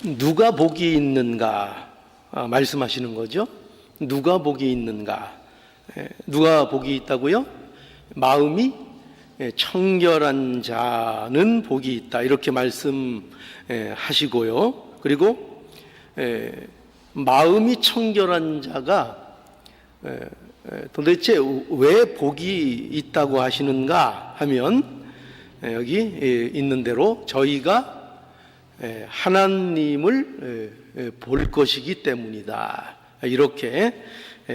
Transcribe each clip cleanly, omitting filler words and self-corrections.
누가 복이 있는가 말씀하시는 거죠. 누가 복이 있는가? 누가 복이 있다고요? 마음이 청결한 자는 복이 있다, 이렇게 말씀하시고요. 그리고 마음이 청결한 자가 도대체 왜 복이 있다고 하시는가 하면, 여기 있는 대로 저희가 하나님을 볼 것이기 때문이다, 이렇게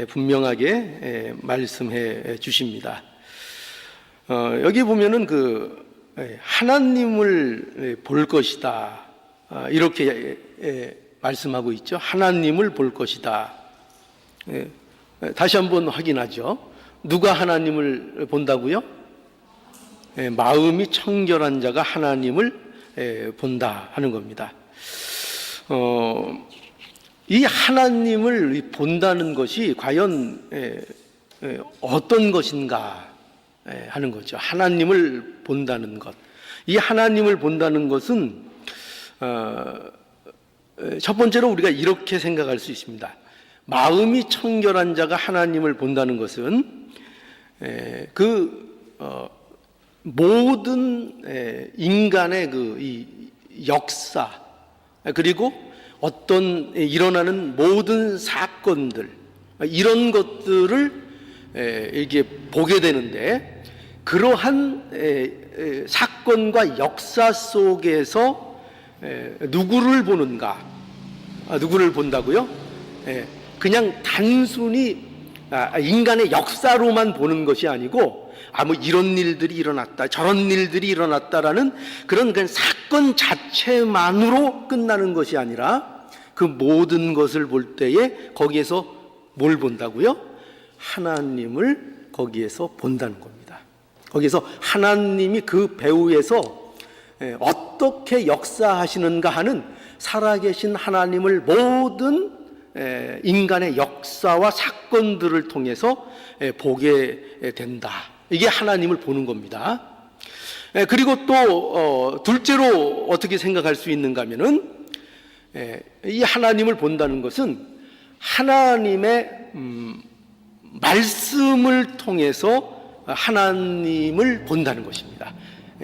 분명하게 말씀해 주십니다. 여기 보면은 하나님을 볼 것이다, 이렇게 말씀하고 있죠. 하나님을 볼 것이다. 다시 한번 확인하죠. 누가 하나님을 본다고요? 마음이 청결한 자가 하나님을 본다 하는 겁니다. 이 하나님을 본다는 것이 과연 어떤 것인가 하는 거죠. 하나님을 본다는 것. 이 하나님을 본다는 것은 첫 번째로 우리가 이렇게 생각할 수 있습니다. 마음이 청결한 자가 하나님을 본다는 것은 모든 인간의 이 역사, 그리고 어떤 일어나는 모든 사건들, 이런 것들을 이렇게 보게 되는데, 그러한 사건과 역사 속에서 누구를 보는가? 누구를 본다고요? 그냥 단순히 인간의 역사로만 보는 것이 아니고, 뭐 이런 일들이 일어났다, 저런 일들이 일어났다라는 그런 사건 자체만으로 끝나는 것이 아니라, 그 모든 것을 볼 때에 거기에서 뭘 본다고요? 하나님을 거기에서 본다는 겁니다. 거기에서 하나님이 그 배후에서 어떻게 역사하시는가 하는 살아계신 하나님을 모든 인간의 역사와 사건들을 통해서 보게 된다. 이게 하나님을 보는 겁니다. 그리고 또 둘째로 어떻게 생각할 수 있는가 하면은, 이 하나님을 본다는 것은 하나님의 말씀을 통해서 하나님을 본다는 것입니다.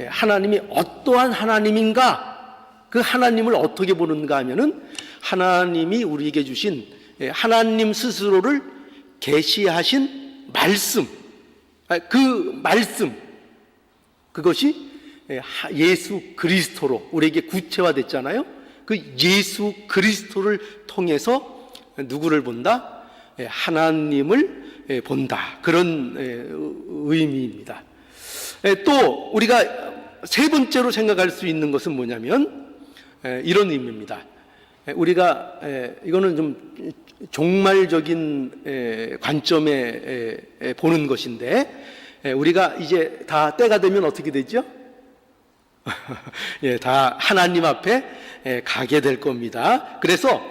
하나님이 어떠한 하나님인가, 그 하나님을 어떻게 보는가 하면은, 하나님이 우리에게 주신 하나님 스스로를 계시하신 말씀, 그 말씀, 그것이 예수 그리스도로 우리에게 구체화됐잖아요. 그 예수 그리스도를 통해서 누구를 본다? 하나님을 본다, 그런 의미입니다. 또 우리가 세 번째로 생각할 수 있는 것은 뭐냐면, 이런 의미입니다. 우리가 이거는 좀 종말적인 관점에 보는 것인데, 우리가 이제 다 때가 되면 어떻게 되죠? 다 하나님 앞에 가게 될 겁니다. 그래서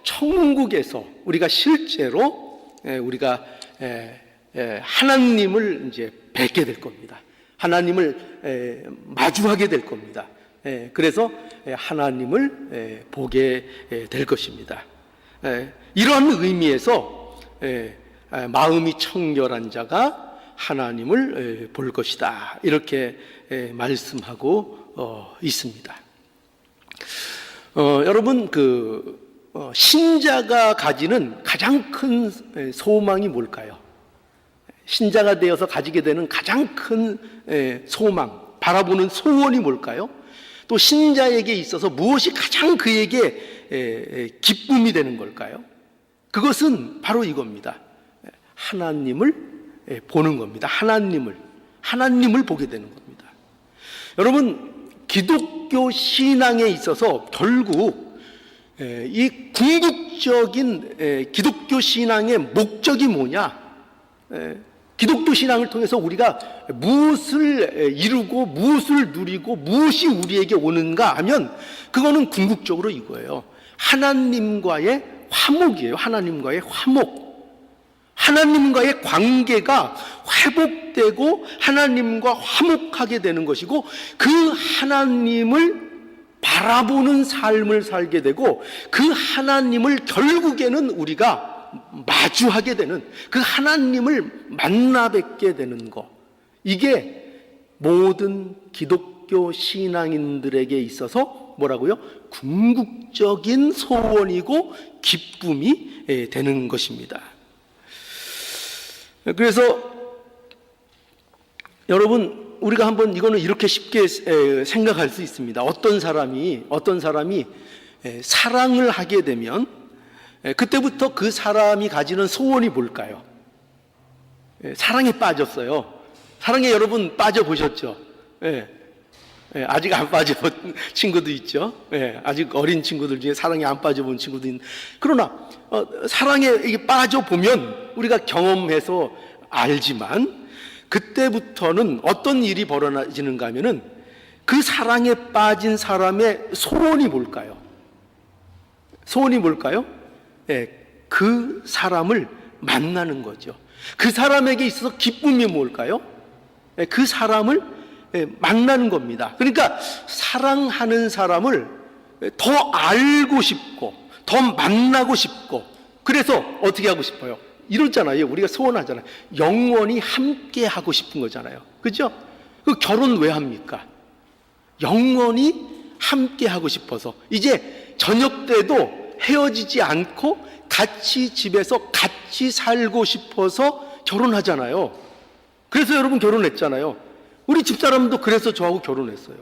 천국에서 우리가 실제로 우리가 하나님을 이제 뵙게 될 겁니다. 하나님을 마주하게 될 겁니다. 그래서 하나님을 보게 될 것입니다. 이러한 의미에서 마음이 청결한 자가 하나님을 볼 것이다, 이렇게 말씀하고 있습니다. 여러분, 신자가 가지는 가장 큰 소망이 뭘까요? 신자가 되어서 가지게 되는 가장 큰 소망, 바라보는 소원이 뭘까요? 또 신자에게 있어서 무엇이 가장 그에게 기쁨이 되는 걸까요? 그것은 바로 이겁니다. 하나님을 보는 겁니다. 하나님을 보게 되는 겁니다. 여러분, 기독교 신앙에 있어서 결국 이 궁극적인 기독교 신앙의 목적이 뭐냐? 기독교 신앙을 통해서 우리가 무엇을 이루고 무엇을 누리고 무엇이 우리에게 오는가 하면, 그거는 궁극적으로 이거예요. 하나님과의 화목이에요. 하나님과의 화목. 하나님과의 관계가 회복되고 하나님과 화목하게 되는 것이고, 그 하나님을 바라보는 삶을 살게 되고 그 하나님을 결국에는 우리가 마주하게 되는, 그 하나님을 만나 뵙게 되는 것, 이게 모든 기독교 신앙인들에게 있어서 뭐라고요? 궁극적인 소원이고 기쁨이 되는 것입니다. 그래서 여러분, 우리가 한번 이거는 이렇게 쉽게 생각할 수 있습니다. 어떤 사람이 사랑을 하게 되면 그때부터 그 사람이 가지는 소원이 뭘까요? 사랑에 빠졌어요. 사랑에 여러분 빠져보셨죠? 아직 안 빠져본 친구도 있죠. 아직 어린 친구들 중에 사랑에 안 빠져본 친구도 있는. 그러나 사랑에 이게 빠져보면 우리가 경험해서 알지만 그때부터는 어떤 일이 벌어지는가 하면은 그 사랑에 빠진 사람의 소원이 뭘까요? 소원이 뭘까요? 그 사람을 만나는 거죠. 그 사람에게 있어서 기쁨이 뭘까요? 그 사람을 만나는 겁니다. 그러니까 사랑하는 사람을 더 알고 싶고 더 만나고 싶고, 그래서 어떻게 하고 싶어요? 이러잖아요. 우리가 소원하잖아요. 영원히 함께 하고 싶은 거잖아요. 그죠? 그 결혼 왜 합니까? 영원히 함께 하고 싶어서. 이제 저녁 때도 헤어지지 않고 같이 집에서 같이 살고 싶어서 결혼하잖아요. 그래서 여러분 결혼했잖아요. 우리 집사람도 그래서 저하고 결혼했어요.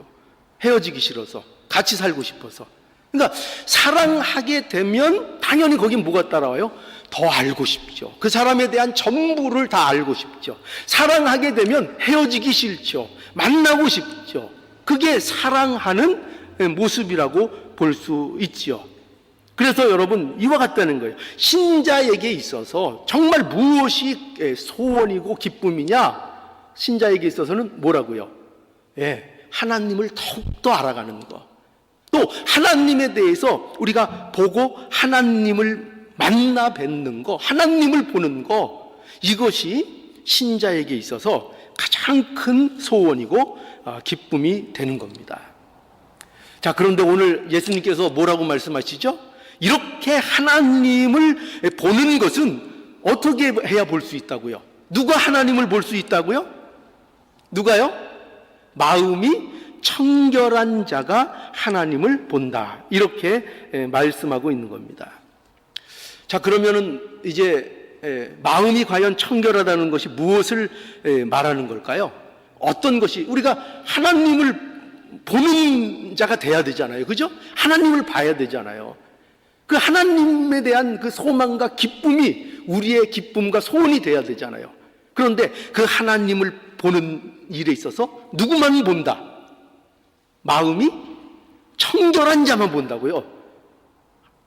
헤어지기 싫어서, 같이 살고 싶어서. 그러니까 사랑하게 되면 당연히 거긴 뭐가 따라와요? 더 알고 싶죠. 그 사람에 대한 전부를 다 알고 싶죠. 사랑하게 되면 헤어지기 싫죠. 만나고 싶죠. 그게 사랑하는 모습이라고 볼 수 있죠. 그래서 여러분, 이와 같다는 거예요. 신자에게 있어서 정말 무엇이 소원이고 기쁨이냐? 신자에게 있어서는 뭐라고요? 하나님을 더욱더 알아가는 것. 또 하나님에 대해서 우리가 보고 하나님을 만나 뵙는 거, 하나님을 보는 거, 이것이 신자에게 있어서 가장 큰 소원이고 기쁨이 되는 겁니다. 자, 그런데 오늘 예수님께서 뭐라고 말씀하시죠? 이렇게 하나님을 보는 것은 어떻게 해야 볼 수 있다고요? 누가 하나님을 볼 수 있다고요? 누가요? 마음이 청결한 자가 하나님을 본다, 이렇게 말씀하고 있는 겁니다. 자, 그러면은 이제 마음이 과연 청결하다는 것이 무엇을 말하는 걸까요? 어떤 것이, 우리가 하나님을 보는 자가 돼야 되잖아요. 그죠? 하나님을 봐야 되잖아요. 그 하나님에 대한 그 소망과 기쁨이 우리의 기쁨과 소원이 돼야 되잖아요. 그런데 그 하나님을 보는 일에 있어서 누구만 본다? 마음이 청결한 자만 본다고요.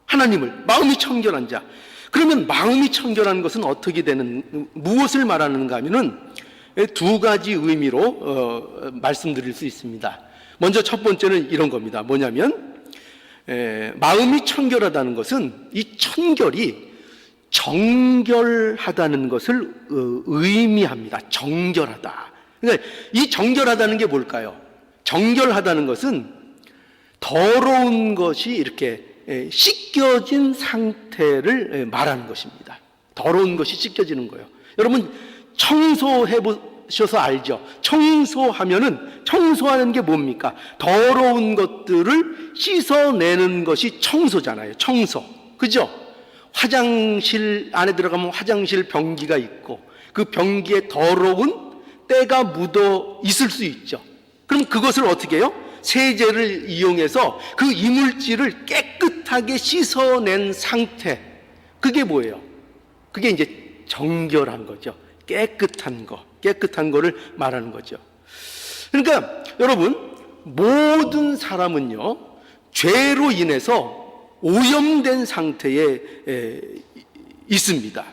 하나님을, 마음이 청결한 자. 그러면 마음이 청결한 것은 어떻게 되는, 무엇을 말하는가 하면은 두 가지 의미로 말씀드릴 수 있습니다. 먼저 첫 번째는 이런 겁니다. 뭐냐면 마음이 청결하다는 것은 이 청결이 정결하다는 것을 의미합니다. 정결하다. 그러니까 이 정결하다는 게 뭘까요? 정결하다는 것은 더러운 것이 이렇게 씻겨진 상태를 말하는 것입니다. 더러운 것이 씻겨지는 거예요. 여러분 청소해 보셔서 알죠? 청소하면은, 청소하는 게 뭡니까? 더러운 것들을 씻어내는 것이 청소잖아요. 청소. 그죠? 화장실 안에 들어가면 화장실 변기가 있고 그 변기에 더러운 때가 묻어 있을 수 있죠. 그럼 그것을 어떻게 해요? 세제를 이용해서 그 이물질을 깨끗하게 씻어낸 상태, 그게 뭐예요? 그게 이제 정결한 거죠. 깨끗한 거, 깨끗한 거를 말하는 거죠. 그러니까 여러분, 모든 사람은요 죄로 인해서 오염된 상태에 있습니다.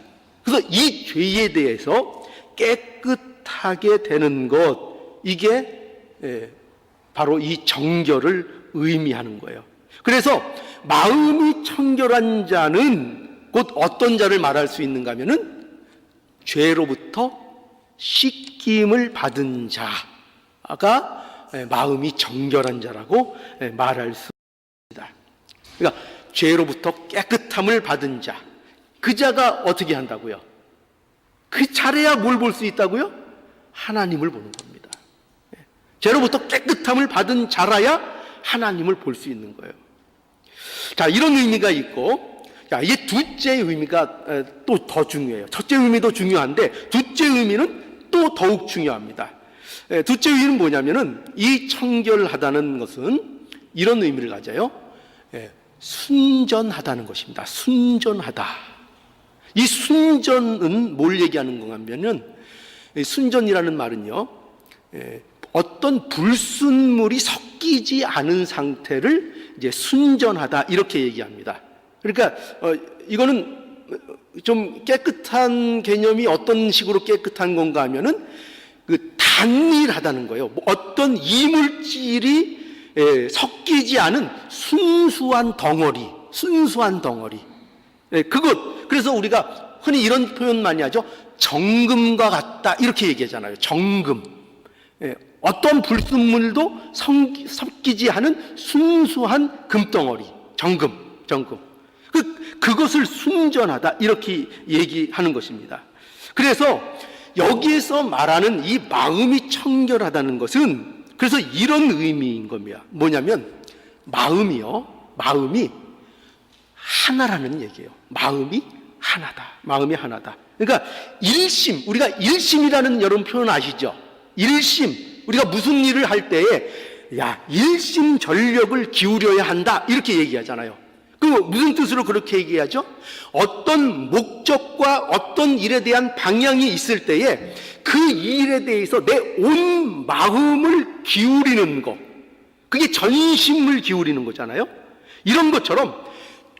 그래서 이 죄에 대해서 깨끗하게 되는 것, 이게 바로 이 정결을 의미하는 거예요. 그래서 마음이 청결한 자는 곧 어떤 자를 말할 수 있는가 하면은 죄로부터 씻김을 받은 자가 마음이 정결한 자라고 말할 수 그러니까 죄로부터 깨끗함을 받은 자, 그 자가 어떻게 한다고요? 그 잘해야 뭘 볼 수 있다고요? 하나님을 보는 겁니다. 죄로부터 깨끗함을 받은 자라야 하나님을 볼 수 있는 거예요. 자, 이런 의미가 있고, 자, 이게 둘째 의미가 또 더 중요해요. 첫째 의미도 중요한데 둘째 의미는 또 더욱 중요합니다. 둘째 의미는 뭐냐면은 이 청결하다는 것은 이런 의미를 가져요. 순전하다는 것입니다. 순전하다. 이 순전은 뭘 얘기하는 건가 하면은, 순전이라는 말은요, 어떤 불순물이 섞이지 않은 상태를 이제 순전하다 이렇게 얘기합니다. 그러니까 이거는 좀 깨끗한 개념이 어떤 식으로 깨끗한 건가 하면은 그 단일하다는 거예요. 어떤 이물질이 섞이지 않은 순수한 덩어리, 그래서 우리가 흔히 이런 표현 많이 하죠. 정금과 같다 이렇게 얘기하잖아요. 정금. 어떤 불순물도 섞이지 않은 순수한 금덩어리, 정금. 그것을 순전하다 이렇게 얘기하는 것입니다. 그래서 여기에서 말하는 이 마음이 청결하다는 것은 그래서 이런 의미인 겁니다. 뭐냐면 마음이 하나라는 얘기예요. 마음이 하나다. 그러니까 일심, 우리가 일심이라는 여러분 표현 아시죠? 일심, 우리가 무슨 일을 할 때에 일심 전력을 기울여야 한다 이렇게 얘기하잖아요. 그 무슨 뜻으로 그렇게 얘기하죠? 어떤 목적과 어떤 일에 대한 방향이 있을 때에 그 일에 대해서 내 온 마음을 기울이는 거, 그게 전심을 기울이는 거잖아요. 이런 것처럼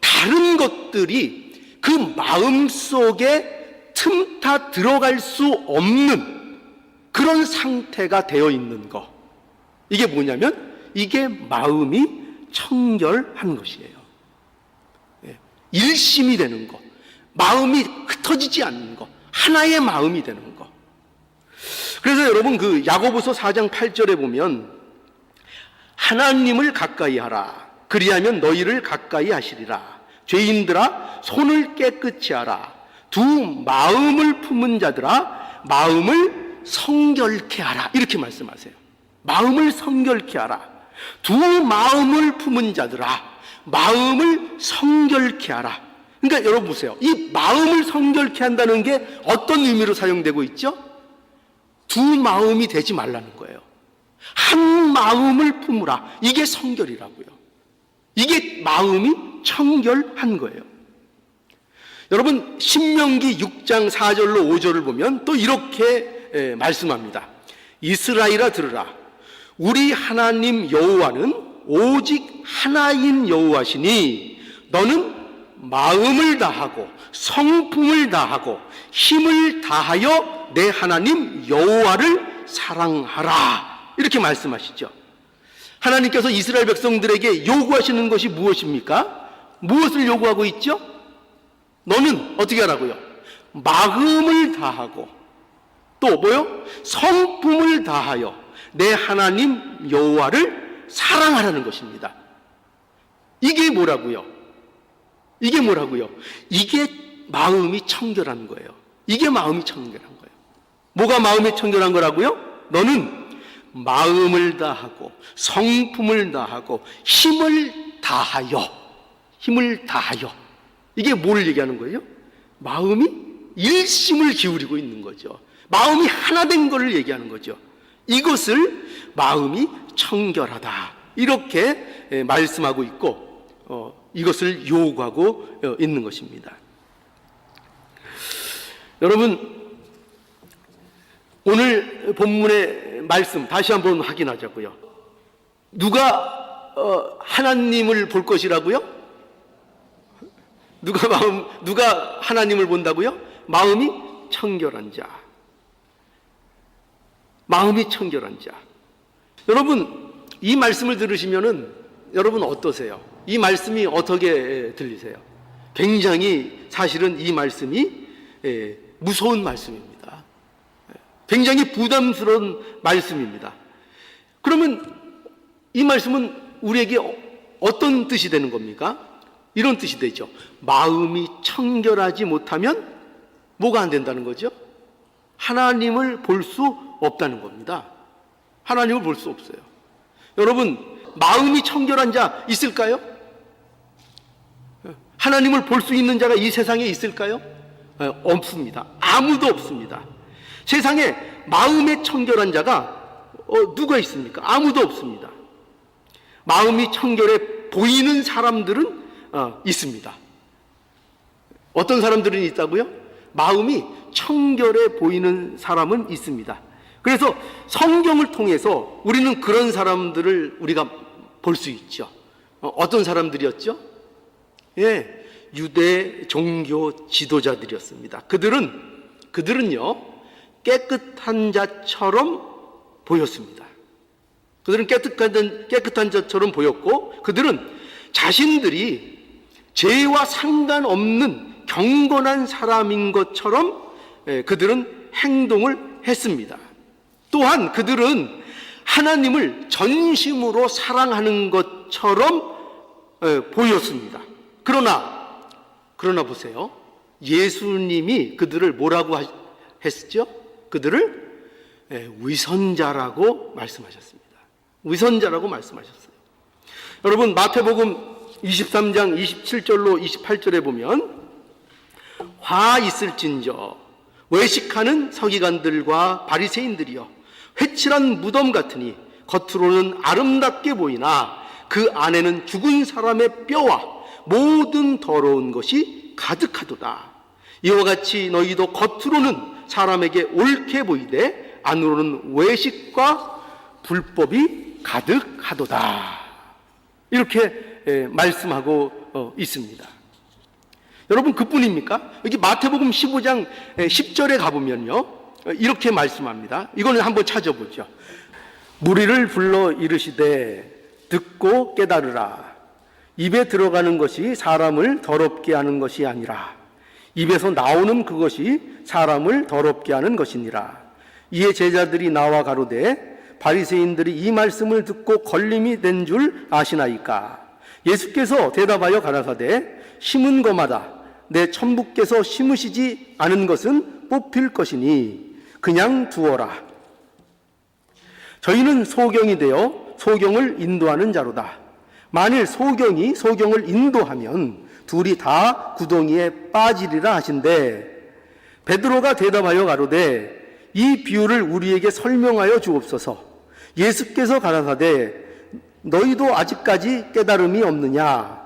다른 것들이 그 마음 속에 틈타 들어갈 수 없는 그런 상태가 되어 있는 거, 이게 뭐냐면 이게 마음이 청결한 것이에요. 일심이 되는 거, 마음이 흩어지지 않는 거, 하나의 마음이 되는 거. 그래서 여러분 그 야고보서 4장 8절에 보면 하나님을 가까이 하라, 그리하면 너희를 가까이 하시리라. 죄인들아 손을 깨끗이 하라. 두 마음을 품은 자들아 마음을 성결케 하라. 이렇게 말씀하세요. 마음을 성결케 하라. 두 마음을 품은 자들아 마음을 성결케 하라. 그러니까 여러분 보세요. 이 마음을 성결케 한다는 게 어떤 의미로 사용되고 있죠? 두 마음이 되지 말라는 거예요. 한 마음을 품으라. 이게 성결이라고요. 이게 마음이 청결한 거예요. 여러분 신명기 6장 4절로 5절을 보면 또 이렇게 말씀합니다. 이스라엘아 들으라. 우리 하나님 여호와는 오직 하나인 여호와시니 너는 마음을 다하고 성품을 다하고 힘을 다하여 내 하나님 여호와를 사랑하라. 이렇게 말씀하시죠. 하나님께서 이스라엘 백성들에게 요구하시는 것이 무엇입니까? 무엇을 요구하고 있죠? 너는 어떻게 하라고요? 마음을 다하고 또 뭐요? 성품을 다하여 내 하나님 여호와를 사랑하라는 것입니다. 이게 뭐라고요? 이게 마음이 청결한 거예요. 이게 마음이 청결한 거예요. 뭐가 마음이 청결한 거라고요? 너는 마음을 다하고 성품을 다하고 힘을 다하여 이게 뭘 얘기하는 거예요? 마음이 일심을 기울이고 있는 거죠. 마음이 하나 된 것을 얘기하는 거죠. 이것을 마음이 청결하다 이렇게 말씀하고 있고 이것을 요구하고 있는 것입니다. 여러분 오늘 본문의 말씀 다시 한번 확인하자고요. 누가 하나님을 볼 것이라고요? 누가 하나님을 본다고요? 마음이 청결한 자. 마음이 청결한 자. 여러분 이 말씀을 들으시면은 여러분 어떠세요? 이 말씀이 어떻게 들리세요? 굉장히 사실은 이 말씀이 무서운 말씀입니다. 굉장히 부담스러운 말씀입니다. 그러면 이 말씀은 우리에게 어떤 뜻이 되는 겁니까? 이런 뜻이 되죠. 마음이 청결하지 못하면 뭐가 안 된다는 거죠? 하나님을 볼 수 없다는 겁니다. 하나님을 볼 수 없어요. 여러분, 마음이 청결한 자 있을까요? 하나님을 볼 수 있는 자가 이 세상에 있을까요? 없습니다. 아무도 없습니다. 세상에 마음에 청결한 자가 누가 있습니까? 아무도 없습니다. 마음이 청결해 보이는 사람들은 있습니다. 어떤 사람들은 있다고요? 마음이 청결해 보이는 사람은 있습니다. 그래서 성경을 통해서 우리는 그런 사람들을 우리가 볼 수 있죠. 어떤 사람들이었죠? 예, 유대 종교 지도자들이었습니다. 그들은요, 깨끗한 자처럼 보였습니다. 그들은 깨끗한 자처럼 보였고, 그들은 자신들이 죄와 상관없는 경건한 사람인 것처럼 그들은 행동을 했습니다. 또한 그들은 하나님을 전심으로 사랑하는 것처럼 보였습니다. 그러나 보세요. 예수님이 그들을 뭐라고 했죠? 그들을 위선자라고 말씀하셨습니다. 위선자라고 말씀하셨어요. 여러분, 마태복음 23장 27절로 28절에 보면 화 있을진저 외식하는 서기관들과 바리새인들이여 회칠한 무덤 같으니 겉으로는 아름답게 보이나 그 안에는 죽은 사람의 뼈와 모든 더러운 것이 가득하도다. 이와 같이 너희도 겉으로는 사람에게 옳게 보이되 안으로는 외식과 불법이 가득하도다. 이렇게 말씀하고 있습니다. 여러분, 그뿐입니까? 여기 마태복음 15장 10절에 가보면요, 이렇게 말씀합니다. 이거는 한번 찾아보죠. 무리를 불러 이르시되 듣고 깨달으라. 입에 들어가는 것이 사람을 더럽게 하는 것이 아니라 입에서 나오는 그것이 사람을 더럽게 하는 것이니라. 이에 제자들이 나와 가로되 바리새인들이 이 말씀을 듣고 걸림이 된 줄 아시나이까. 예수께서 대답하여 가라사대 심은 거마다 내 천부께서 심으시지 않은 것은 뽑힐 것이니 그냥 두어라. 저희는 소경이 되어 소경을 인도하는 자로다. 만일 소경이 소경을 인도하면 둘이 다 구덩이에 빠지리라 하신대. 베드로가 대답하여 가로되 이 비유를 우리에게 설명하여 주옵소서. 예수께서 가라사대 너희도 아직까지 깨달음이 없느냐.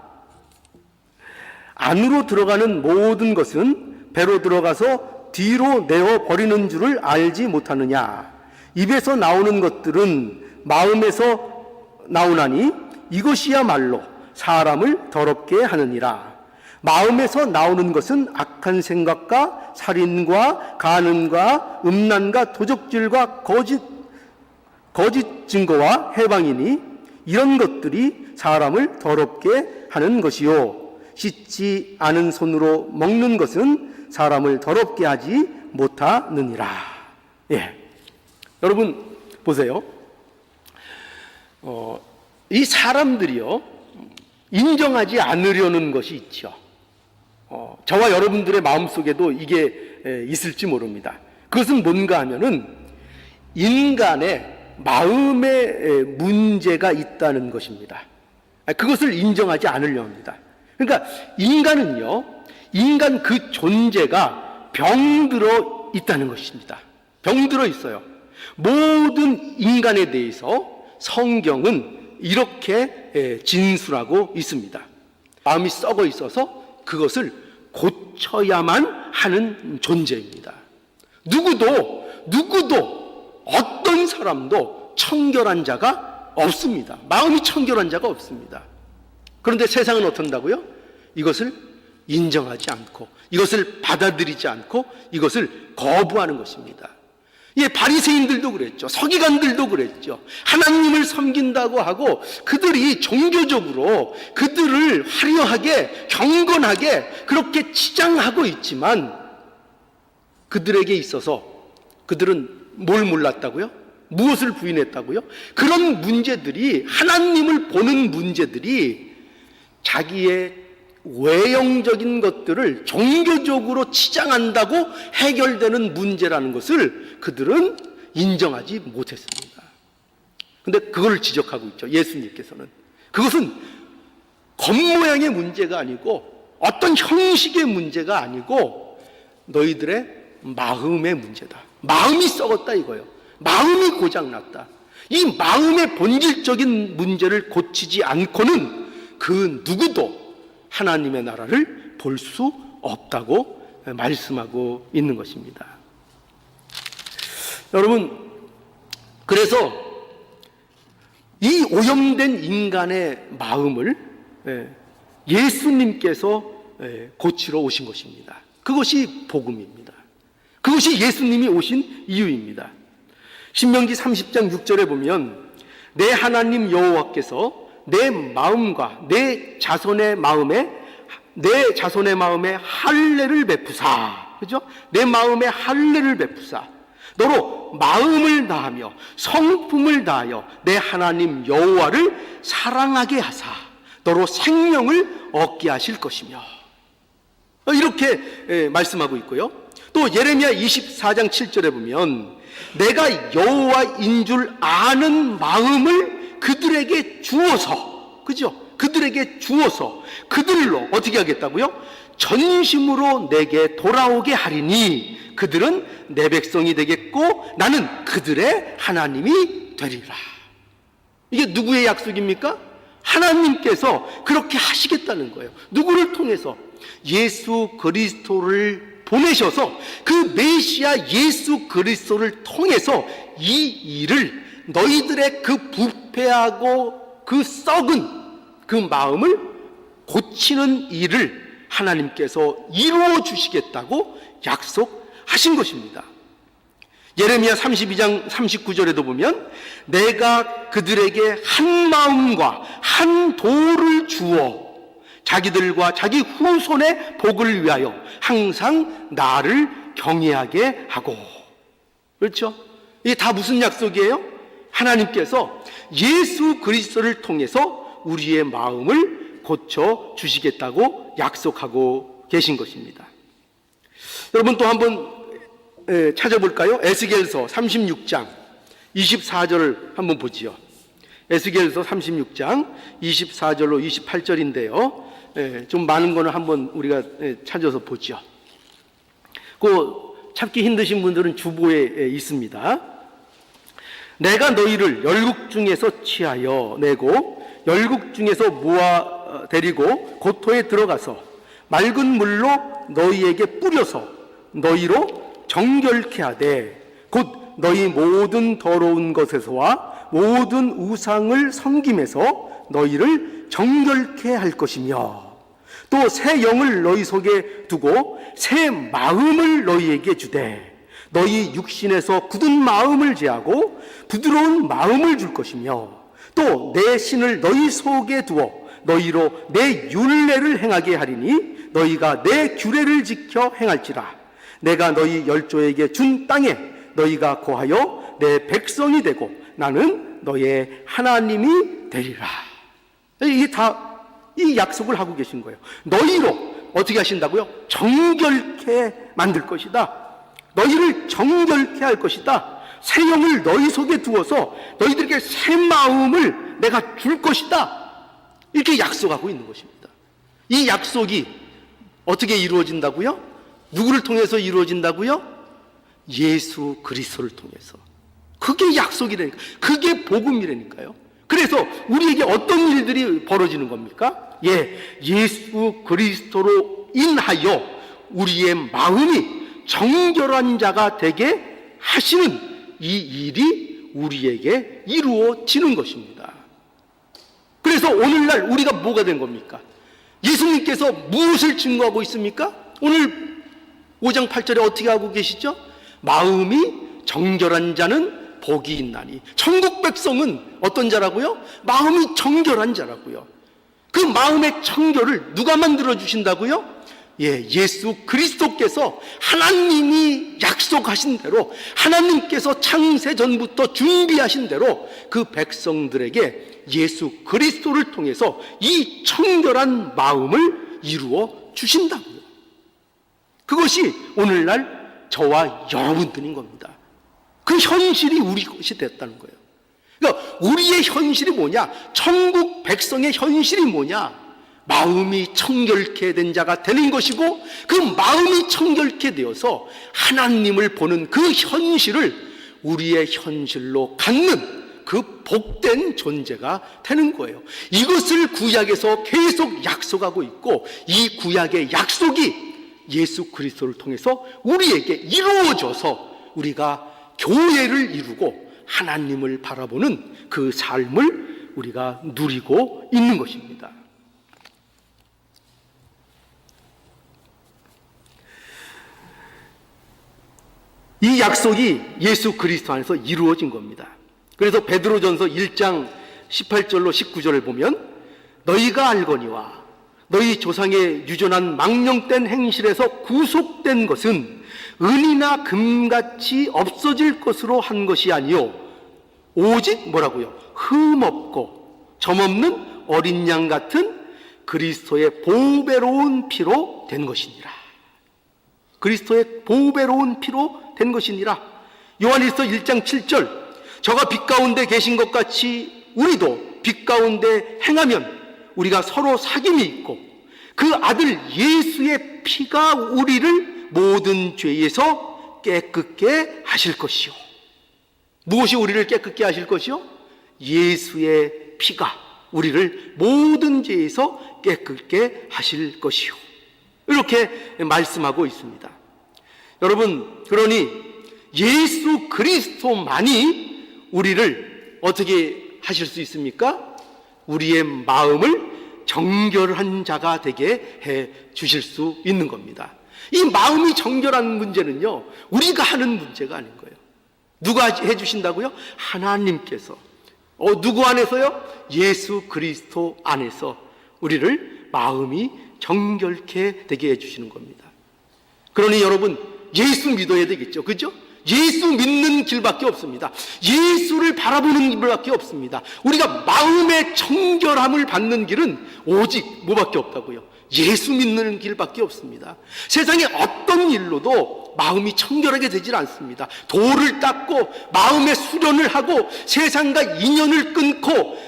안으로 들어가는 모든 것은 배로 들어가서 뒤로 내어 버리는 줄을 알지 못하느냐. 입에서 나오는 것들은 마음에서 나오나니 이것이야말로 사람을 더럽게 하느니라. 마음에서 나오는 것은 악한 생각과 살인과 간음과 음란과 도적질과 거짓 증거와 해방이니 이런 것들이 사람을 더럽게 하는 것이요. 씻지 않은 손으로 먹는 것은 사람을 더럽게 하지 못하느니라. 예. 여러분, 보세요. 이 사람들이요, 인정하지 않으려는 것이 있죠. 저와 여러분들의 마음속에도 이게 있을지 모릅니다. 그것은 뭔가 하면은 인간의 마음에 문제가 있다는 것입니다. 그것을 인정하지 않으려 합니다. 그러니까 인간은요, 인간 그 존재가 병들어 있다는 것입니다. 병들어 있어요. 모든 인간에 대해서 성경은 이렇게 진술하고 있습니다. 마음이 썩어 있어서 그것을 고쳐야만 하는 존재입니다. 누구도 어떤 사람도 청결한 자가 없습니다. 마음이 청결한 자가 없습니다. 그런데 세상은 어떤다고요? 이것을 인정하지 않고 이것을 받아들이지 않고 이것을 거부하는 것입니다. 예, 바리새인들도 그랬죠. 서기관들도 그랬죠. 하나님을 섬긴다고 하고 그들이 종교적으로 그들을 화려하게 경건하게 그렇게 치장하고 있지만 그들에게 있어서 그들은 뭘 몰랐다고요? 무엇을 부인했다고요? 그런 문제들이, 하나님을 보는 문제들이 자기의 외형적인 것들을 종교적으로 치장한다고 해결되는 문제라는 것을 그들은 인정하지 못했습니다. 근데 그걸 지적하고 있죠. 예수님께서는. 그것은 겉모양의 문제가 아니고 어떤 형식의 문제가 아니고 너희들의 마음의 문제다. 마음이 썩었다 이거예요. 마음이 고장났다. 이 마음의 본질적인 문제를 고치지 않고는 그 누구도 하나님의 나라를 볼 수 없다고 말씀하고 있는 것입니다. 여러분, 그래서 이 오염된 인간의 마음을 예수님께서 고치러 오신 것입니다. 그것이 복음입니다. 그것이 예수님이 오신 이유입니다. 신명기 30장 6절에 보면 내 하나님 여호와께서 내 마음과 내 자손의 마음에 할례를 베푸사, 그죠? 내 마음에 할례를 베푸사 너로 마음을 다하며 성품을 다하여 내 하나님 여호와를 사랑하게 하사 너로 생명을 얻게 하실 것이며, 이렇게 말씀하고 있고요. 또 예레미야 24장 7절에 보면 내가 여호와인 줄 아는 마음을 그들에게 주어서, 그죠? 그들에게 주어서 그들로 어떻게 하겠다고요? 전심으로 내게 돌아오게 하리니 그들은 내 백성이 되겠고 나는 그들의 하나님이 되리라. 이게 누구의 약속입니까? 하나님께서 그렇게 하시겠다는 거예요. 누구를 통해서? 예수 그리스도를 보내셔서 그 메시아 예수 그리스도를 통해서 이 일을, 너희들의 그 부패하고 그 썩은 그 마음을 고치는 일을 하나님께서 이루어 주시겠다고 약속하신 것입니다. 예레미야 32장 39절에도 보면 내가 그들에게 한 마음과 한 도를 주어 자기들과 자기 후손의 복을 위하여 항상 나를 경외하게 하고. 그렇죠? 이게 다 무슨 약속이에요? 하나님께서 예수 그리스도를 통해서 우리의 마음을 고쳐 주시겠다고 약속하고 계신 것입니다. 여러분 또 한번 찾아볼까요? 에스겔서 36장 24절을 한번 보지요. 에스겔서 36장 24절로 28절인데요. 좀 많은 거는 한번 우리가 찾아서 보죠. 그 찾기 힘드신 분들은 주보에 있습니다. 내가 너희를 열국 중에서 취하여 내고 열국 중에서 모아 데리고 고토에 들어가서 맑은 물로 너희에게 뿌려서 너희로 정결케 하되 곧 너희 모든 더러운 것에서와 모든 우상을 섬김에서 너희를 정결케 할 것이며 또 새 영을 너희 속에 두고 새 마음을 너희에게 주되 너희 육신에서 굳은 마음을 제하고 부드러운 마음을 줄 것이며 또 내 신을 너희 속에 두어 너희로 내 율례를 행하게 하리니 너희가 내 규례를 지켜 행할지라. 내가 너희 열조에게 준 땅에 너희가 거하여 내 백성이 되고 나는 너의 하나님이 되리라. 이게 다 이 약속을 하고 계신 거예요. 너희로 어떻게 하신다고요? 정결케 만들 것이다. 너희를 정결케 할 것이다. 새 영을 너희 속에 두어서 너희들에게 새 마음을 내가 줄 것이다. 이렇게 약속하고 있는 것입니다. 이 약속이 어떻게 이루어진다고요? 누구를 통해서 이루어진다고요? 예수 그리스도를 통해서. 그게 약속이라니까. 그게 복음이라니까요. 그래서 우리에게 어떤 일들이 벌어지는 겁니까? 예수 그리스도로 인하여 우리의 마음이 정결한 자가 되게 하시는 이 일이 우리에게 이루어지는 것입니다. 그래서 오늘날 우리가 뭐가 된 겁니까? 예수님께서 무엇을 증거하고 있습니까? 오늘 5장 8절에 어떻게 하고 계시죠? 마음이 정결한 자는 복이 있나니. 천국 백성은 어떤 자라고요? 마음이 정결한 자라고요. 그 마음의 청결을 누가 만들어 주신다고요? 예수 그리스도께서 하나님이 약속하신 대로, 하나님께서 창세 전부터 준비하신 대로 그 백성들에게 예수 그리스도를 통해서 이 청결한 마음을 이루어 주신다고요. 그것이 오늘날 저와 여러분들인 겁니다. 그 현실이 우리 것이 됐다는 거예요. 그러니까 우리의 현실이 뭐냐? 천국 백성의 현실이 뭐냐? 마음이 청결케 된 자가 되는 것이고, 그 마음이 청결케 되어서 하나님을 보는 그 현실을 우리의 현실로 갖는 그 복된 존재가 되는 거예요. 이것을 구약에서 계속 약속하고 있고, 이 구약의 약속이 예수 그리스도를 통해서 우리에게 이루어져서 우리가 교회를 이루고 하나님을 바라보는 그 삶을 우리가 누리고 있는 것입니다. 이 약속이 예수 그리스도 안에서 이루어진 겁니다. 그래서 베드로전서 1장 18절로 19절을 보면, 너희가 알거니와 너희 조상의 유전한 망령된 행실에서 구속된 것은 은이나 금같이 없어질 것으로 한 것이 아니요 오직 뭐라고요? 흠없고 점없는 어린 양 같은 그리스도의 보배로운 피로 된 것이니라. 그리스도의 보배로운 피로 된 것이니라. 요한일서 1장 7절, 저가 빛 가운데 계신 것 같이 우리도 빛 가운데 행하면 우리가 서로 사귐이 있고, 그 아들 예수의 피가 우리를 모든 죄에서 깨끗게 하실 것이요. 무엇이 우리를 깨끗게 하실 것이요? 예수의 피가 우리를 모든 죄에서 깨끗게 하실 것이요. 이렇게 말씀하고 있습니다. 여러분, 그러니 예수 그리스도만이 우리를 어떻게 하실 수 있습니까? 우리의 마음을 정결한 자가 되게 해 주실 수 있는 겁니다. 이 마음이 정결한 문제는요, 우리가 하는 문제가 아닌 거예요. 누가 해 주신다고요? 하나님께서. 누구 안에서요? 예수 그리스도 안에서 우리를 마음이 정결케 되게 해 주시는 겁니다. 그러니 여러분, 예수 믿어야 되겠죠. 그죠? 예수 믿는 길밖에 없습니다. 예수를 바라보는 길밖에 없습니다. 우리가 마음의 청결함을 받는 길은 오직 뭐밖에 없다고요? 예수 믿는 길밖에 없습니다. 세상에 어떤 일로도 마음이 청결하게 되질 않습니다. 돌을 닦고 마음의 수련을 하고 세상과 인연을 끊고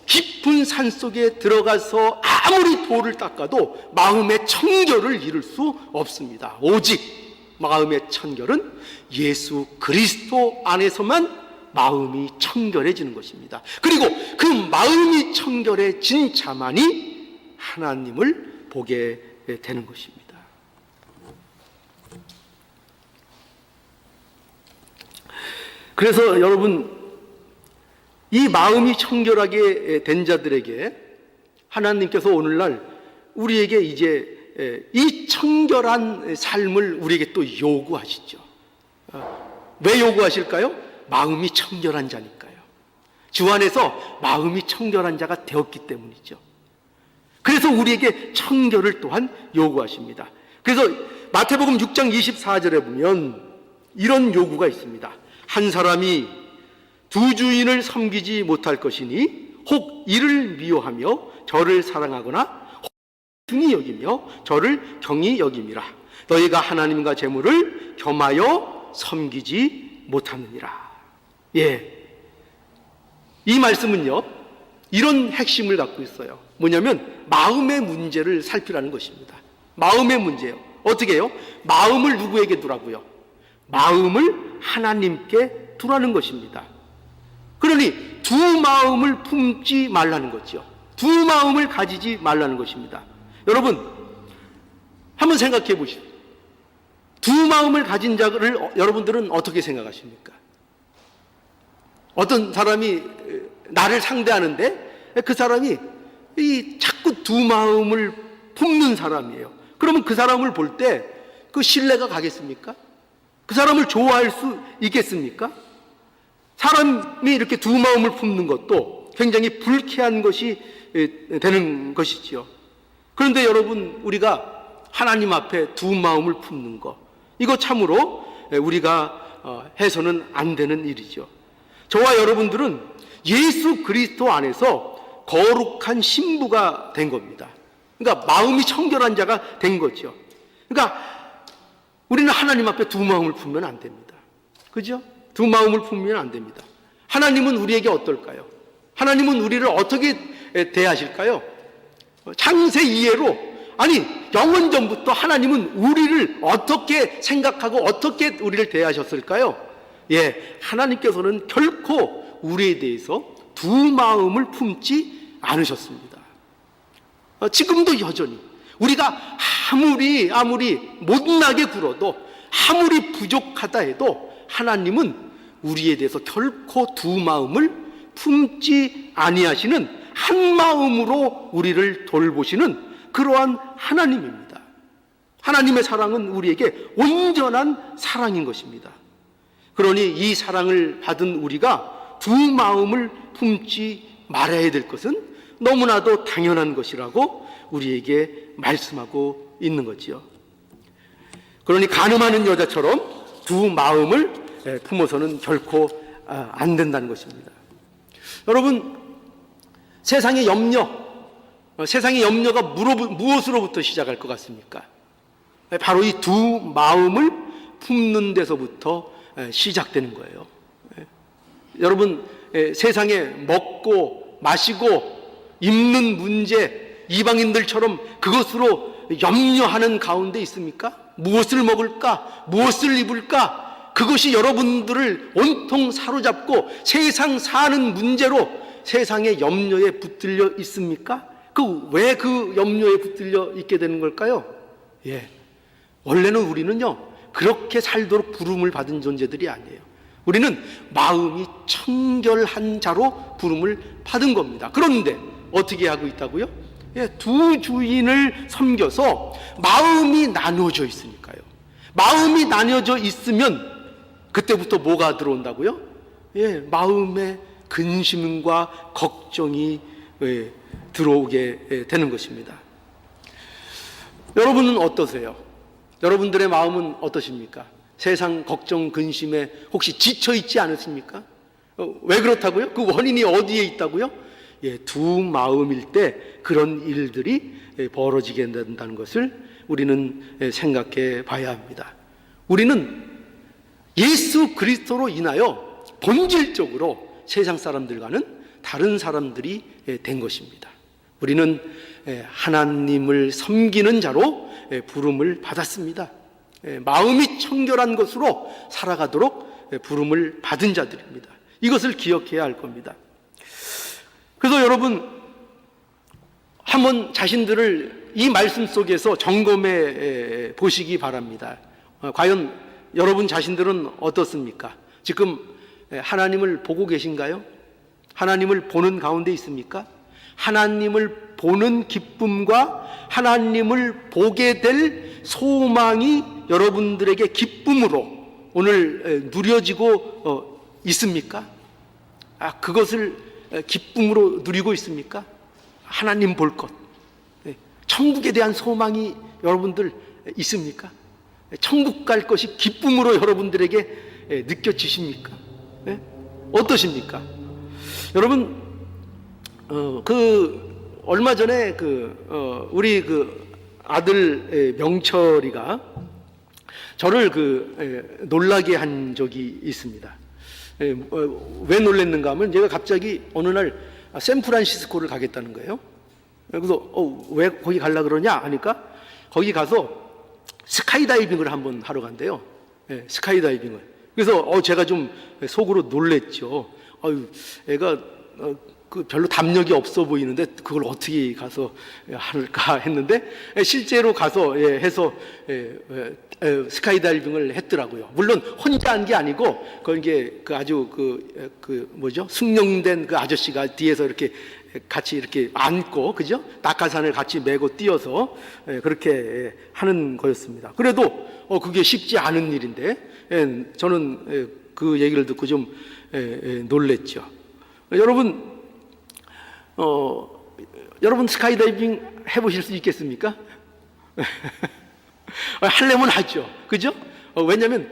깊은 산 속에 들어가서 아무리 돌을 닦아도 마음의 청결을 이룰 수 없습니다. 오직 마음의 청결은 예수 그리스도 안에서만 마음이 청결해지는 것입니다. 그리고 그 마음이 청결해진 자만이 하나님을 보게 되는 것입니다. 그래서 여러분, 이 마음이 청결하게 된 자들에게 하나님께서 오늘날 우리에게 이제 이 청결한 삶을 우리에게 또 요구하시죠. 왜 요구하실까요? 마음이 청결한 자니까요. 주 안에서 마음이 청결한 자가 되었기 때문이죠. 그래서 우리에게 청결을 또한 요구하십니다. 그래서 마태복음 6장 24절에 보면 이런 요구가 있습니다. 한 사람이 두 주인을 섬기지 못할 것이니 혹 이를 미워하며 저를 사랑하거나 중히 여기며 저를 경히 여김이라. 너희가 하나님과 재물을 겸하여 섬기지 못하느니라. 예, 이 말씀은요, 이런 핵심을 갖고 있어요. 뭐냐면 마음의 문제를 살피라는 것입니다. 마음의 문제예요. 어떻게 해요? 마음을 누구에게 두라고요? 마음을 하나님께 두라는 것입니다. 그러니 두 마음을 품지 말라는 거죠. 두 마음을 가지지 말라는 것입니다. 여러분, 한번 생각해 보십시오. 두 마음을 가진 자를 여러분들은 어떻게 생각하십니까? 어떤 사람이 나를 상대하는데 그 사람이 자꾸 두 마음을 품는 사람이에요. 그러면 그 사람을 볼 때 그 신뢰가 가겠습니까? 그 사람을 좋아할 수 있겠습니까? 사람이 이렇게 두 마음을 품는 것도 굉장히 불쾌한 것이 되는 것이지요. 그런데 여러분, 우리가 하나님 앞에 두 마음을 품는 것, 이거 참으로 우리가 해서는 안 되는 일이죠. 저와 여러분들은 예수 그리스도 안에서 거룩한 신부가 된 겁니다. 그러니까 마음이 청결한 자가 된 거죠. 그러니까 우리는 하나님 앞에 두 마음을 품으면 안 됩니다. 그죠? 두 마음을 품으면 안 됩니다. 하나님은 우리에게 어떨까요? 하나님은 우리를 어떻게 대하실까요? 창세 이해로, 아니 영원 전부터 하나님은 우리를 어떻게 생각하고 어떻게 우리를 대하셨을까요? 예, 하나님께서는 결코 우리에 대해서 두 마음을 품지 않으셨습니다. 지금도 여전히 우리가 아무리 못나게 굴어도, 아무리 부족하다 해도 하나님은 우리에 대해서 결코 두 마음을 품지 아니하시는, 한 마음으로 우리를 돌보시는 그러한 하나님입니다. 하나님의 사랑은 우리에게 온전한 사랑인 것입니다. 그러니 이 사랑을 받은 우리가 두 마음을 품지 말아야 될 것은 너무나도 당연한 것이라고 우리에게 말씀하고 있는 거지요. 그러니 가늠하는 여자처럼 두 마음을 품어서는 결코 안 된다는 것입니다. 여러분, 세상의 염려가 무엇으로부터 시작할 것 같습니까? 바로 이 두 마음을 품는 데서부터 시작되는 거예요. 여러분, 세상에 먹고 마시고 입는 문제, 이방인들처럼 그것으로 염려하는 가운데 있습니까? 무엇을 먹을까? 무엇을 입을까? 그것이 여러분들을 온통 사로잡고 세상 사는 문제로 세상의 염려에 붙들려 있습니까? 왜 그 염려에 붙들려 있게 되는 걸까요? 예, 원래는 우리는요 그렇게 살도록 부름을 받은 존재들이 아니에요. 우리는 마음이 청결한 자로 부름을 받은 겁니다. 그런데 어떻게 하고 있다고요? 예, 두 주인을 섬겨서 마음이 나눠져 있으니까요. 마음이 나눠져 있으면 그때부터 뭐가 들어온다고요? 예, 마음에 근심과 걱정이 들어오게 되는 것입니다. 여러분은 어떠세요? 여러분들의 마음은 어떠십니까? 세상 걱정, 근심에 혹시 지쳐 있지 않으십니까? 왜 그렇다고요? 그 원인이 어디에 있다고요? 예, 두 마음일 때 그런 일들이 벌어지게 된다는 것을 우리는 생각해 봐야 합니다. 우리는 예수 그리스도로 인하여 본질적으로 세상 사람들과는 다른 사람들이 된 것입니다. 우리는 하나님을 섬기는 자로 부름을 받았습니다. 마음이 청결한 것으로 살아가도록 부름을 받은 자들입니다. 이것을 기억해야 할 겁니다. 그래서 여러분, 한번 자신들을 이 말씀 속에서 점검해 보시기 바랍니다. 과연 여러분 자신들은 어떻습니까? 지금 하나님을 보고 계신가요? 하나님을 보는 가운데 있습니까? 하나님을 보는 기쁨과 하나님을 보게 될 소망이 여러분들에게 기쁨으로 오늘 누려지고 있습니까? 그것을 기쁨으로 누리고 있습니까? 하나님 볼 것, 천국에 대한 소망이 여러분들 있습니까? 천국 갈 것이 기쁨으로 여러분들에게 느껴지십니까? 어떠십니까? 여러분, 얼마 전에 우리 아들 명철이가 저를 놀라게 한 적이 있습니다. 왜 놀랬는가 하면 제가 갑자기 어느 날 샌프란시스코를 가겠다는 거예요. 그래서 왜 거기 가려고 그러냐 하니까 거기 가서 스카이다이빙을 한번 하러 간대요. 스카이다이빙을. 그래서 제가 좀 속으로 놀랬죠. 애가 별로 담력이 없어 보이는데 그걸 어떻게 가서 할까 했는데 실제로 가서 해서 스카이다이빙을 했더라고요. 물론 혼자 한 게 아니고 거기에 아주 숙련된 그 아저씨가 뒤에서 이렇게 같이 이렇게 안고, 그죠? 낙하산을 같이 메고 뛰어서 그렇게 하는 거였습니다. 그래도 그게 쉽지 않은 일인데 저는 그 얘기를 듣고 좀 놀랬죠. 여러분 스카이다이빙 해보실 수 있겠습니까? 하려면 하죠. 그죠? 왜냐면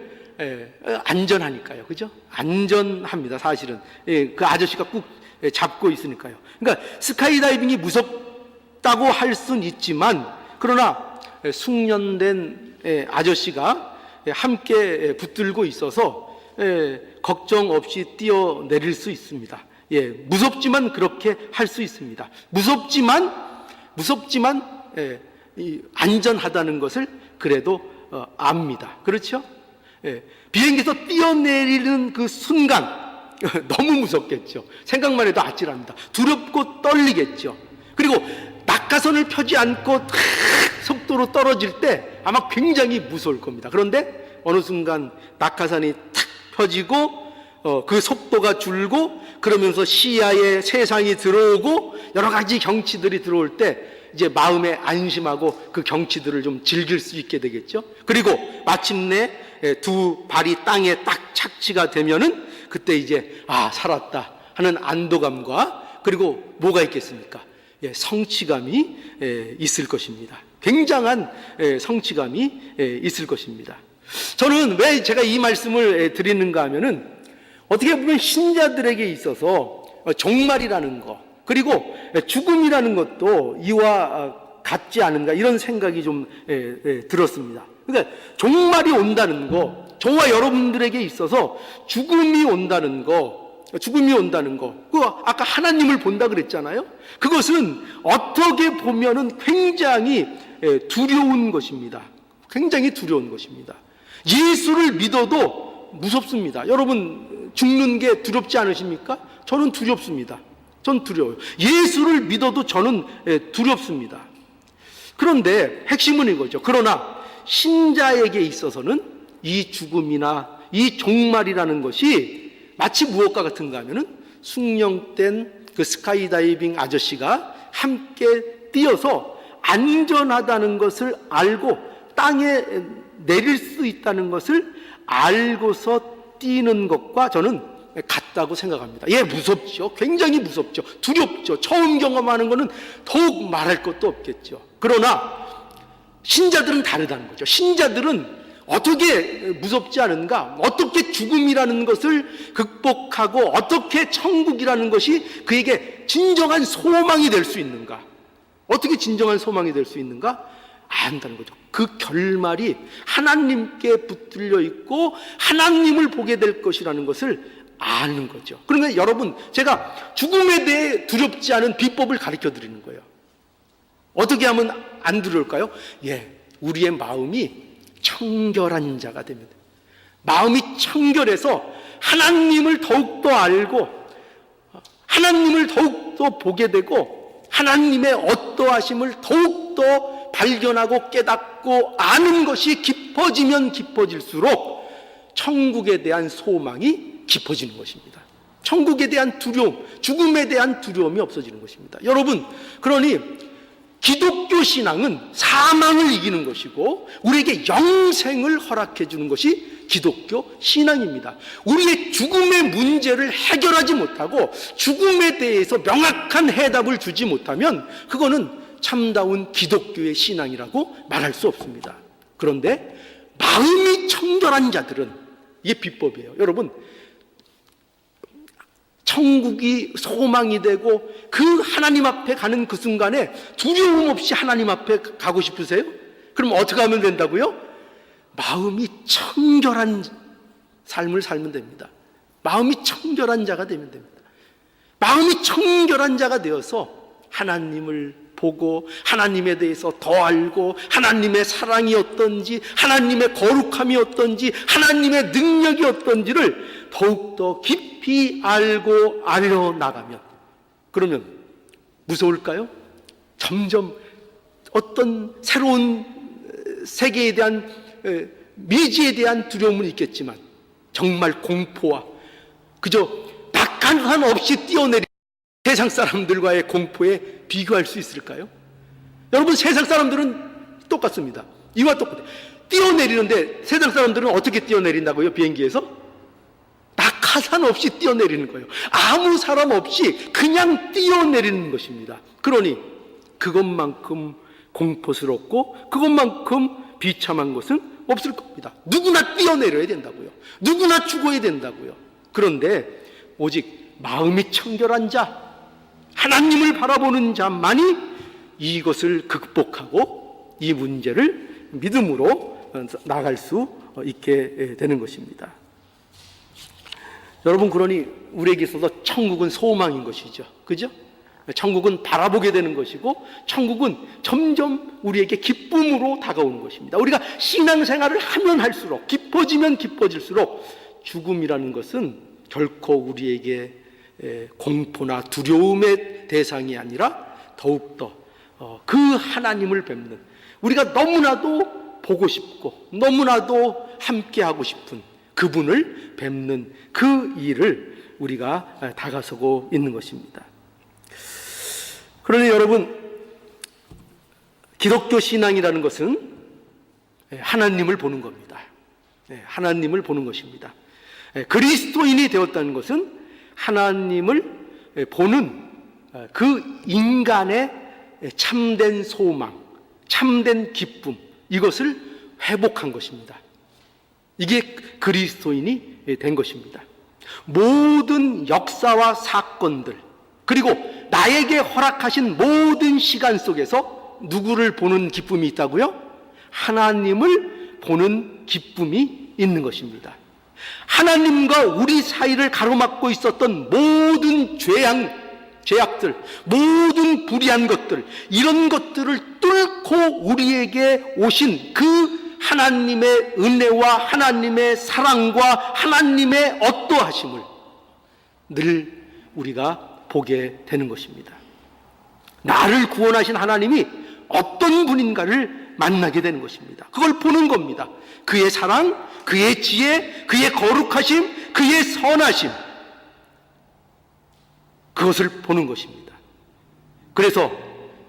안전하니까요. 그죠? 안전합니다. 사실은. 그 아저씨가 꾹 잡고 있으니까요. 그러니까 스카이다이빙이 무섭다고 할 수는 있지만, 그러나 숙련된 아저씨가 함께 붙들고 있어서 걱정 없이 뛰어내릴 수 있습니다. 무섭지만 그렇게 할 수 있습니다. 무섭지만 안전하다는 것을 그래도 압니다. 그렇죠? 비행기에서 뛰어내리는 그 순간 너무 무섭겠죠. 생각만 해도 아찔합니다. 두렵고 떨리겠죠. 그리고 낙하선을 펴지 않고 속도로 떨어질 때 아마 굉장히 무서울 겁니다. 그런데 어느 순간 낙하산이 탁 펴지고 그 속도가 줄고, 그러면서 시야에 세상이 들어오고 여러 가지 경치들이 들어올 때 이제 마음에 안심하고 그 경치들을 좀 즐길 수 있게 되겠죠. 그리고 마침내 두 발이 땅에 딱 착지가 되면은 그때 이제 살았다 하는 안도감과, 그리고 뭐가 있겠습니까? 성취감이 있을 것입니다. 굉장한 성취감이 있을 것입니다. 저는 왜 제가 이 말씀을 드리는가 하면은, 어떻게 보면 신자들에게 있어서 종말이라는 것, 그리고 죽음이라는 것도 이와 같지 않은가, 이런 생각이 좀 들었습니다. 그러니까 종말이 온다는 거, 저와 여러분들에게 있어서 죽음이 온다는 거, 그 아까 하나님을 본다 그랬잖아요. 그것은 어떻게 보면은 굉장히 두려운 것입니다. 굉장히 두려운 것입니다. 예수를 믿어도 무섭습니다. 여러분, 죽는 게 두렵지 않으십니까? 저는 두렵습니다. 전 두려워요. 예수를 믿어도 저는 두렵습니다. 그런데 핵심은 이거죠. 그러나 신자에게 있어서는 이 죽음이나 이 종말이라는 것이 마치 무엇과 같은가 하면은 숙련된 그 스카이다이빙 아저씨가 함께 뛰어서 안전하다는 것을 알고 땅에 내릴 수 있다는 것을 알고서 뛰는 것과 저는 같다고 생각합니다. 무섭죠. 굉장히 무섭죠. 두렵죠. 처음 경험하는 것은 더욱 말할 것도 없겠죠. 그러나 신자들은 다르다는 거죠. 신자들은 어떻게 무섭지 않은가? 어떻게 죽음이라는 것을 극복하고 어떻게 천국이라는 것이 그에게 진정한 소망이 될 수 있는가? 어떻게 진정한 소망이 될 수 있는가? 안다는 거죠. 그 결말이 하나님께 붙들려 있고 하나님을 보게 될 것이라는 것을 아는 거죠. 그러면 여러분, 제가 죽음에 대해 두렵지 않은 비법을 가르쳐 드리는 거예요. 어떻게 하면 안 두려울까요? 우리의 마음이 청결한 자가 되면 돼요. 마음이 청결해서 하나님을 더욱더 알고 하나님을 더욱더 보게 되고 하나님의 어떠하심을 더욱더 발견하고 깨닫고 아는 것이 깊어지면 깊어질수록 천국에 대한 소망이 깊어지는 것입니다. 천국에 대한 두려움, 죽음에 대한 두려움이 없어지는 것입니다. 여러분, 그러니 기독교 신앙은 사망을 이기는 것이고 우리에게 영생을 허락해 주는 것이 기독교 신앙입니다. 우리의 죽음의 문제를 해결하지 못하고 죽음에 대해서 명확한 해답을 주지 못하면 그거는 참다운 기독교의 신앙이라고 말할 수 없습니다. 그런데 마음이 청결한 자들은, 이게 비법이에요. 여러분, 천국이 소망이 되고 그 하나님 앞에 가는 그 순간에 두려움 없이 하나님 앞에 가고 싶으세요? 그럼 어떻게 하면 된다고요? 마음이 청결한 삶을 살면 됩니다. 마음이 청결한 자가 되면 됩니다. 마음이 청결한 자가 되어서 하나님을 보고 하나님에 대해서 더 알고 하나님의 사랑이 어떤지, 하나님의 거룩함이 어떤지, 하나님의 능력이 어떤지를 더욱더 깊이 알고 알려나가면, 그러면 무서울까요? 점점 어떤 새로운 세계에 대한 미지에 대한 두려움은 있겠지만 정말 공포와 그저 낙하산 없이 뛰어내린 세상 사람들과의 공포에 비교할 수 있을까요? 여러분, 세상 사람들은 똑같습니다. 이와 똑같아요. 뛰어내리는데 세상 사람들은 어떻게 뛰어내린다고요? 비행기에서? 낙하산 없이 뛰어내리는 거예요. 아무 사람 없이 그냥 뛰어내리는 것입니다. 그러니 그것만큼 공포스럽고 그것만큼 비참한 것은 없을 겁니다. 누구나 뛰어내려야 된다고요. 누구나 죽어야 된다고요. 그런데 오직 마음이 청결한 자, 하나님을 바라보는 자만이 이것을 극복하고 이 문제를 믿음으로 나갈 수 있게 되는 것입니다. 여러분, 그러니 우리에게 있어서 천국은 소망인 것이죠. 그죠? 천국은 바라보게 되는 것이고, 천국은 점점 우리에게 기쁨으로 다가오는 것입니다. 우리가 신앙생활을 하면 할수록, 깊어지면 깊어질수록 죽음이라는 것은 결코 우리에게 공포나 두려움의 대상이 아니라 더욱더 그 하나님을 뵙는, 우리가 너무나도 보고 싶고 너무나도 함께하고 싶은 그분을 뵙는 그 일을 우리가 다가서고 있는 것입니다. 그러니 여러분, 기독교 신앙이라는 것은 하나님을 보는 겁니다. 하나님을 보는 것입니다. 그리스도인이 되었다는 것은 하나님을 보는 그 인간의 참된 소망, 참된 기쁨, 이것을 회복한 것입니다. 이게 그리스도인이 된 것입니다. 모든 역사와 사건들, 그리고 나에게 허락하신 모든 시간 속에서 누구를 보는 기쁨이 있다고요? 하나님을 보는 기쁨이 있는 것입니다. 하나님과 우리 사이를 가로막고 있었던 모든 죄악들, 모든 불의한 것들, 이런 것들을 뚫고 우리에게 오신 그 하나님의 은혜와 하나님의 사랑과 하나님의 어떠하심을 늘 우리가 보게 되는 것입니다. 나를 구원하신 하나님이 어떤 분인가를 만나게 되는 것입니다. 그걸 보는 겁니다. 그의 사랑, 그의 지혜, 그의 거룩하심, 그의 선하심, 그것을 보는 것입니다. 그래서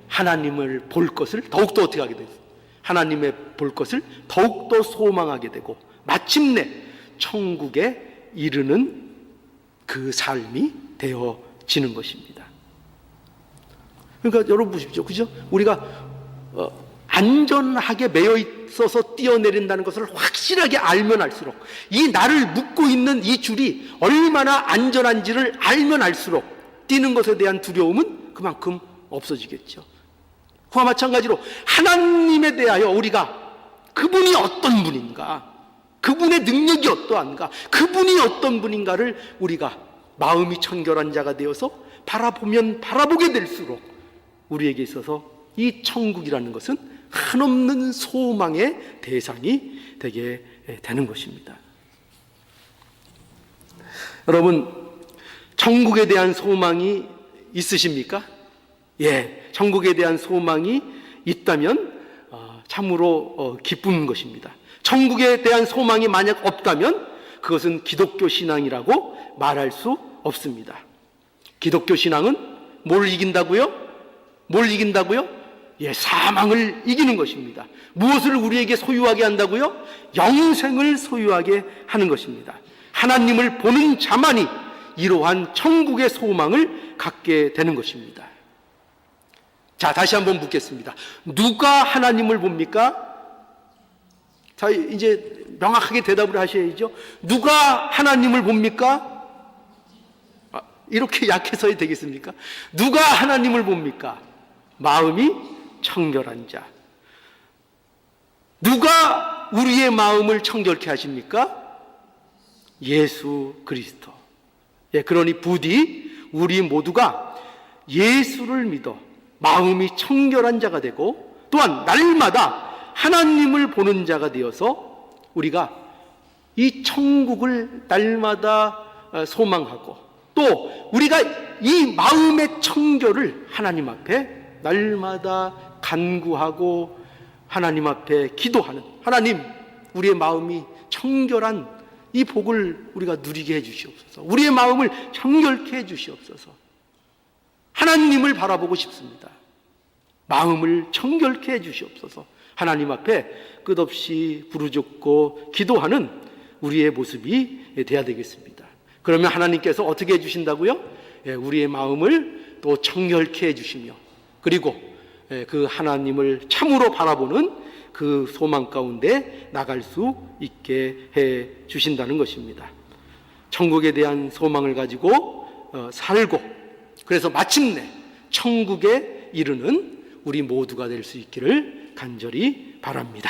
하나님을 볼 것을 더욱더 어떻게 하게 되죠? 하나님의 볼 것을 더욱더 소망하게 되고, 마침내 천국에 이르는 그 삶이 되어지는 것입니다. 그러니까 여러분 보십시오. 그죠? 우리가 안전하게 매여 있어서 뛰어내린다는 것을 확실하게 알면 알수록, 이 나를 묶고 있는 이 줄이 얼마나 안전한지를 알면 알수록 뛰는 것에 대한 두려움은 그만큼 없어지겠죠. 그와 마찬가지로 하나님에 대하여 우리가 그분이 어떤 분인가, 그분의 능력이 어떠한가, 그분이 어떤 분인가를 우리가 마음이 청결한 자가 되어서 바라보면 바라보게 될수록 우리에게 있어서 이 천국이라는 것은 한없는 소망의 대상이 되게 되는 것입니다. 여러분, 천국에 대한 소망이 있으십니까? 예, 천국에 대한 소망이 있다면 참으로 기쁜 것입니다. 천국에 대한 소망이 만약 없다면 그것은 기독교 신앙이라고 말할 수 없습니다. 기독교 신앙은 뭘 이긴다고요? 뭘 이긴다고요? 예, 사망을 이기는 것입니다. 무엇을 우리에게 소유하게 한다고요? 영생을 소유하게 하는 것입니다. 하나님을 보는 자만이 이러한 천국의 소망을 갖게 되는 것입니다. 자, 다시 한번 묻겠습니다. 누가 하나님을 봅니까? 자, 이제 명확하게 대답을 하셔야죠. 누가 하나님을 봅니까? 이렇게 약해서야 되겠습니까? 누가 하나님을 봅니까? 마음이 청결한 자. 누가 우리의 마음을 청결케 하십니까? 예수 그리스도. 예, 그러니 부디 우리 모두가 예수를 믿어 마음이 청결한 자가 되고, 또한 날마다 하나님을 보는 자가 되어서 우리가 이 천국을 날마다 소망하고, 또 우리가 이 마음의 청결을 하나님 앞에 날마다 간구하고 하나님 앞에 기도하는, 하나님, 우리의 마음이 청결한 이 복을 우리가 누리게 해주시옵소서. 우리의 마음을 청결케 해주시옵소서. 하나님을 바라보고 싶습니다. 마음을 청결케 해주시옵소서. 하나님 앞에 끝없이 부르짖고 기도하는 우리의 모습이 돼야 되겠습니다. 그러면 하나님께서 어떻게 해주신다고요? 우리의 마음을 또 청결케 해주시며, 그리고 그 하나님을 참으로 바라보는 그 소망 가운데 나갈 수 있게 해 주신다는 것입니다. 천국에 대한 소망을 가지고 살고, 그래서 마침내 천국에 이르는 우리 모두가 될 수 있기를 간절히 바랍니다.